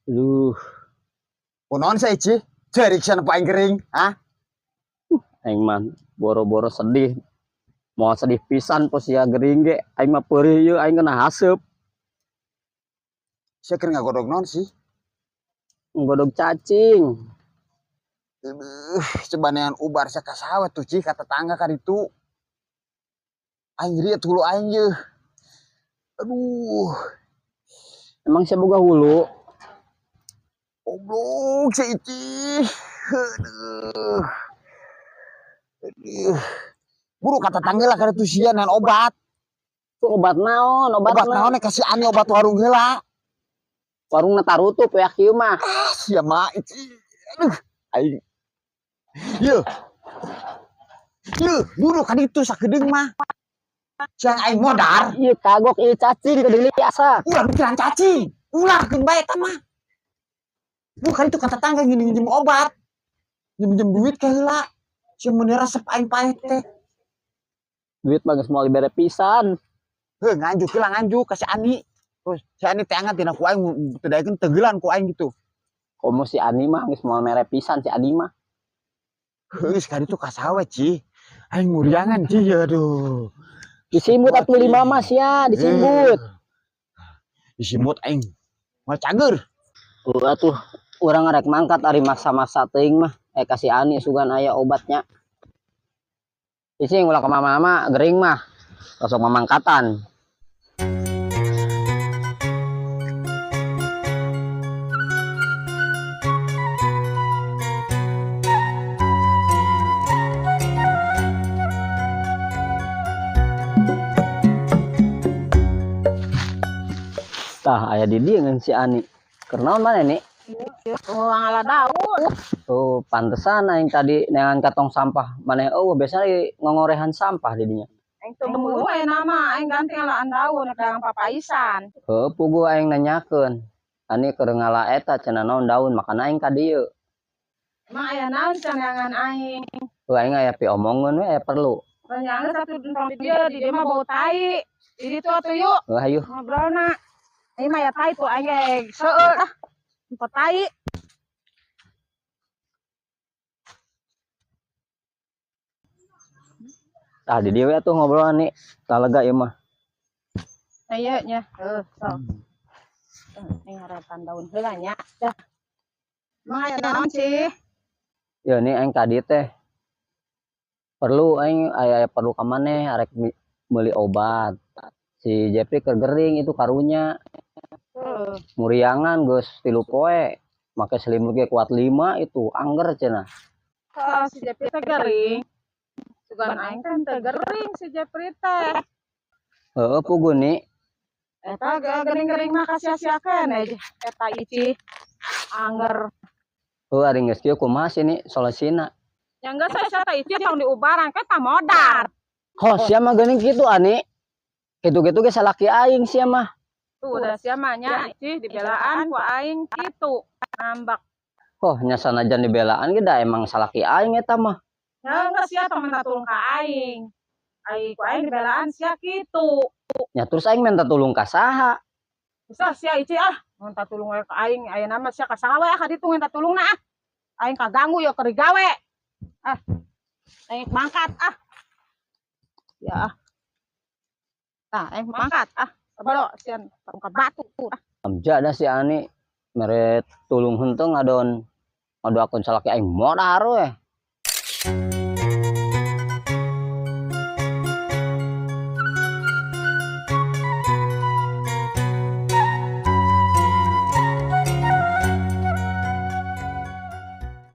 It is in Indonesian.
Duh, Kunaon saya Ci? Cari sana paling kering, ah? aing mah boro-boro sedih. Mau sedih pisan posisi gering ge. Aing mah peurih ieu aing kena haseup, Saya kira nggak godok non sih. nggodog cacing. Sebanyakan ubar saya kasawat tuh Ci, kata tangga kan itu. Aing riet hulu aing ye. Aduh, Emang saya boga hulu. goblok si Ci. Aduh. Aduh. Buru kata tangga lah kada tuh sia nan obat. Tuh obat naon? Obat naon kasih ani obat warung heula. Warungna tarutup ya kieu mah. Sia mah Ci. Aduh, aing. Ye. Ye, buru kan itu sakedeung mah. Siang aing modar. Ieu kagok ieu cacing kedeuli asa. Ulah pikiran cacing. Ulah keun bae eta mah. Bukan itu kata tangga gini minjem obat. Minjem duit ke heula. Si mun resep aing paeh teh. Duit mah geus moal dibere pisan. Heuh nganjuk heula nganjuk ka si Ani. Terus si Ani teh angan tina ku aing teu daekeun teugelan ku aing gitu. Komo si Ani mah geus moal mere pisan si Adi mah. Heuh sekali itu kasawe Ci. Aing muriangan Ci aduh. Disimbut atuh lima mah sia, disimbut. Disimbut aing. Moal cager. Atuh urang rek mangkat ari masa-masa teuing mah. Kasih Ani sugan aya obatnya. Ising ulah ke mama-mama gering mah. Kosong mamangkatan. Tah aya di dieu ngan si Ani. Keur naon mana nih? Ngala daun. Oh, pantesan aing tadi neangan katong sampah. Maneh biasanya ngongorehan sampah di dinya. Aing teu mulu aya nama, aing ganti ngalaan daun dagang papaisan. Heuh, pugu aing nanyakeun. Ani keur ngala eta cenah naon daun makana aing ka dieu. Emang aya naon caneangan aing? Heuh aing aya pi omongeun we aya perlu. Panjangna satu tempat dia di dia mah bau tai. Di ditu atuh yuk Heuh hayu. ngobrolna. Aing mah aya tai tuh aing ge seueur ah. Tempat tai. Tah di dieu we atuh ngobrolan nih. Tah lega ieu mah. Aya nya. Sok. Aing harapan daun heula nya. Dah. Emang aya naon sih? Ya nih aing tadi teh perlu aing aya perlu ka maneh arek meuli obat. Si Jepri keur gering itu karunya. Muriangan geus 3 poe. Make selimut ge kuat 5 itu angger cenah. Si Jepri teh gering. Sugan aing kan teh gering si Jepri teh. Heuh pugu nih. Eta gering-gering mah kasia-siakeun eta Ici. Angger. Heuh ari geus kieu kumaha sih nih solusina? Yang enggak saya eta Ici yang diubaran kan tah modar. Hos sia mah geuning kitu Ani. Kitu-kitu ge salaki aing sia mah. Tuh udah sia mah nya Ici dibelaan ku aing kitu. Nambak. Oh nya sanajan dibelaan ge da emang salaki aing eta mah. Ya enggak sia temen tulung ka aing. Ku aing dibelaan sia kitu. Nya terus aing minta tulung ka saha? Bisa sia Ici ah, minta tulung ka aing aya nama sia ka saha we ah kaditu minta tulungna ah. Aing kaganggu ya keur gawe. Ah. Aing mangkat ah. Ya ah. Tah aing mangkat ah. Sabado sian ka batu ah. Amja da si Ani mere tulung henteu ngadon akeun salaki aing modar we.